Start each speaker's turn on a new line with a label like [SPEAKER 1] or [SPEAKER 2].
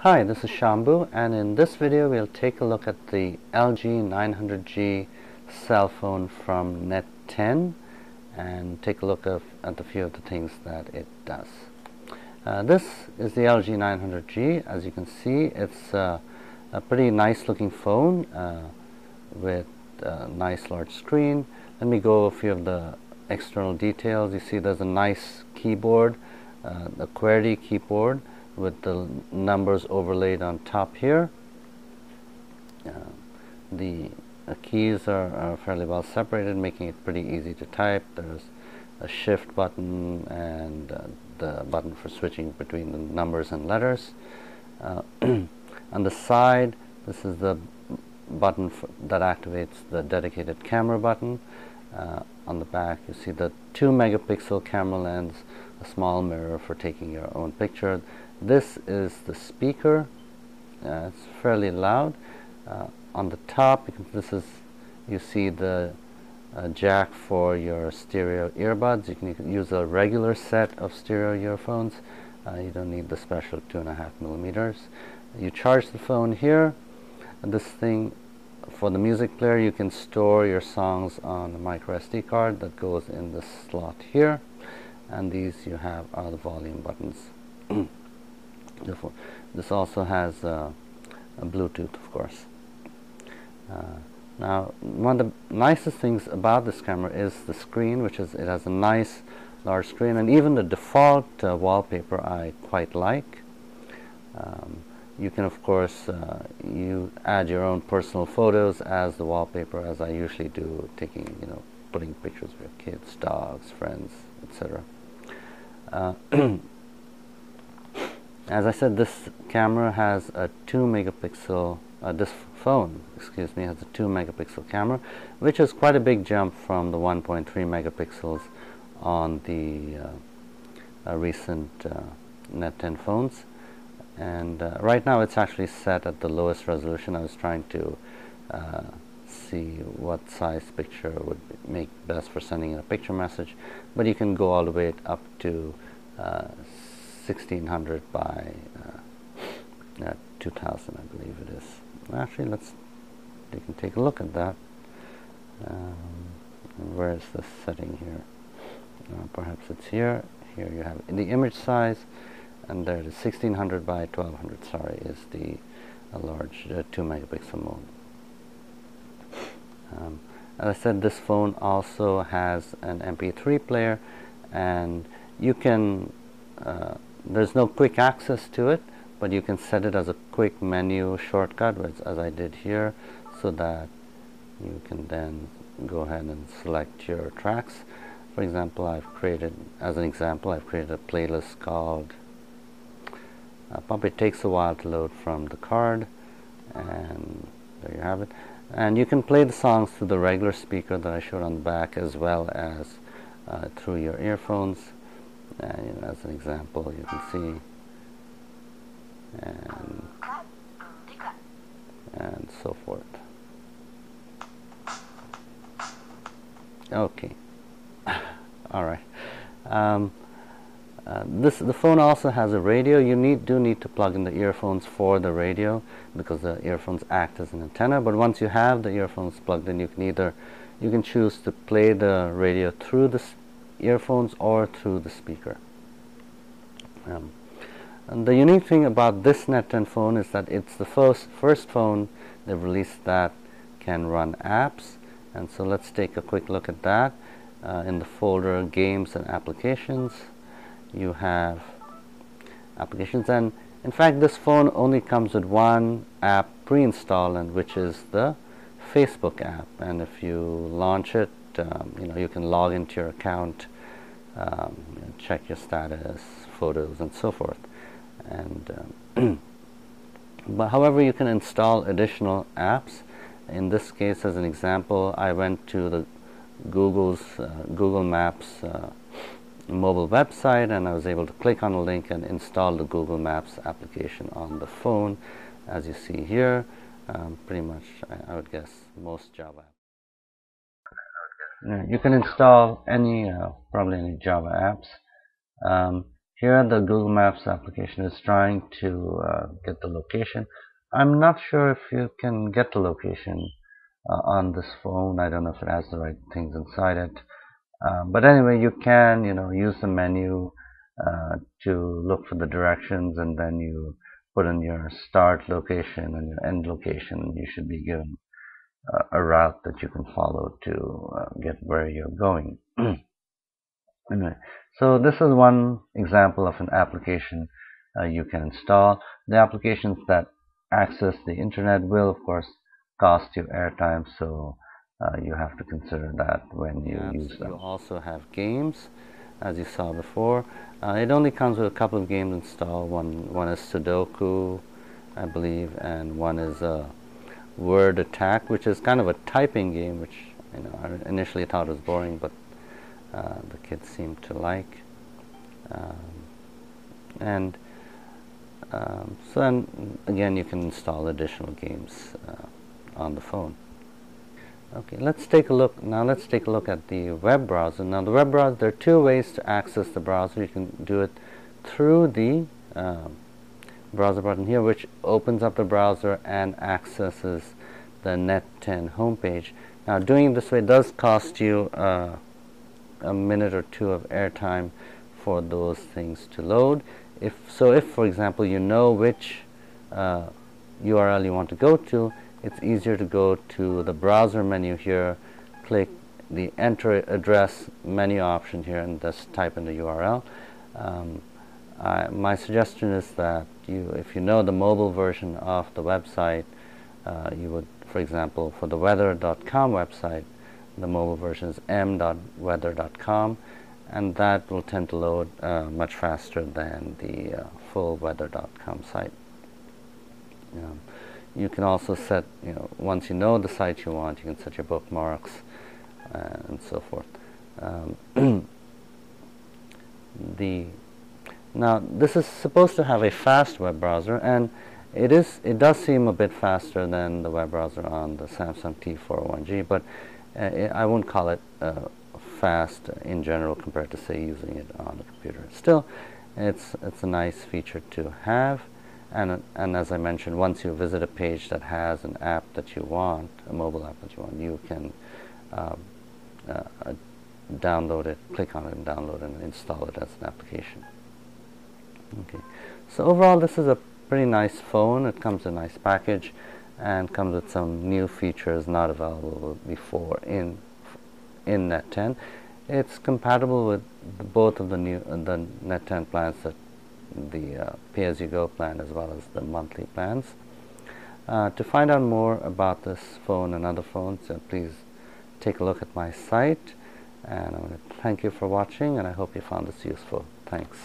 [SPEAKER 1] Hi, this is Shambhu, and in this video we'll take a look at the LG900G cell phone from Net10 and take a look at a few of the things that it does. This is the LG900G. As you can see, it's a pretty nice looking phone with a nice large screen. Let me go over a few of the external details. You see there's a nice keyboard, a QWERTY keyboard with the numbers overlaid on top here. The keys are fairly well separated, making it pretty easy to type. There's a shift button and the button for switching between the numbers and letters. On the side, this is the button that activates the dedicated camera button. On the back, you see the 2 megapixel camera lens, a small mirror for taking your own picture. This is the speaker. It's fairly loud. On the top, you see the jack for your stereo earbuds. You can use a regular set of stereo earphones. You don't need the special 2.5 millimeters. You charge the phone here. This thing, for the music player, you can store your songs on a micro SD card that goes in the slot here. And these you have are the volume buttons. This also has a Bluetooth, of course. Now, one of the nicest things about this camera is the screen, it has a nice large screen, and even the default wallpaper I quite like. You can, of course, you add your own personal photos as the wallpaper, as I usually do, putting pictures of your kids, dogs, friends, etc. As I said, this camera has a 2 megapixel, this phone, excuse me, has a 2 megapixel camera, which is quite a big jump from the 1.3 megapixels on the recent Net10 phones. And right now it's actually set at the lowest resolution. I was trying to see what size picture would make best for sending in a picture message, but you can go all the way up to 1600 by 2000, I believe it is. Actually, you can take a look at that. Where is the setting here? Perhaps it's here. Here you have the image size, and there it is, 1600 by 1200. Sorry, is the large 2 megapixel mode. As I said, this phone also has an MP3 player, and you can. There's no quick access to it, but you can set it as a quick menu shortcut, as I did here, so that you can then go ahead and select your tracks. For example, I've created a playlist called Probably takes a while to load from the card, and there you have it. And you can play the songs through the regular speaker that I showed on the back, as well as through your earphones. As an example, you can see, and so forth. Okay. All right. The phone also has a radio. You do need to plug in the earphones for the radio, because the earphones act as an antenna. But once you have the earphones plugged in, you can choose to play the radio through the earphones or through the speaker. And the unique thing about this Net10 phone is that it's the first phone they've released that can run apps. And so let's take a quick look at that. In the folder Games and Applications, you have applications, and in fact this phone only comes with one app pre-installed, and which is the Facebook app. And if you launch it, you can log into your account, check your status, photos, and so forth. And but however, you can install additional apps. In this case, as an example, I went to the Google Maps mobile website, and I was able to click on a link and install the Google Maps application on the phone. As you see here, pretty much, I would guess, most Java apps. You can install probably any Java apps. Here the Google Maps application is trying to get the location. I'm not sure if you can get the location on this phone. I don't know if it has the right things inside it. But anyway, you can, use the menu to look for the directions, and then you put in your start location and your end location. You should be given a route that you can follow to get where you're going. Anyway, so this is one example of an application you can install. The applications that access the internet will, of course, cost you airtime, so you have to consider that when you use them. You also have games, as you saw before. It only comes with a couple of games installed. One is Sudoku, I believe, and one is Word Attack, which is kind of a typing game, which I initially thought was boring, but the kids seem to like. So then again, you can install additional games on the phone. Okay, let's take a look. Now let's take a look at the web browser. Now the web browser, there are two ways to access the browser. You can do it through the browser button here, which opens up the browser and accesses the Net10 homepage. Now doing it this way does cost you a minute or two of airtime for those things to load. If for example you know which URL you want to go to, it's easier to go to the browser menu here, click the enter address menu option here, and just type in the URL. My suggestion is that if you know the mobile version of the website, you would, for example, for the weather.com website, the mobile version is m.weather.com, and that will tend to load much faster than the full weather.com site. You can also set, once you know the site you want, you can set your bookmarks and so forth. Now this is supposed to have a fast web browser, and it does seem a bit faster than the web browser on the Samsung T401G, but I won't call it fast in general compared to, say, using it on a computer. Still, it's a nice feature to have, and as I mentioned, once you visit a page that has an app that you want, a mobile app that you want, you can download it, click on it and download it and install it as an application. Okay, so overall this is a pretty nice phone. It comes in a nice package and comes with some new features not available before in Net10. It's compatible with both of the Net10 plans, that the pay-as-you-go plan as well as the monthly plans. To find out more about this phone and other phones, please take a look at my site. And I want to thank you for watching, and I hope you found this useful. Thanks.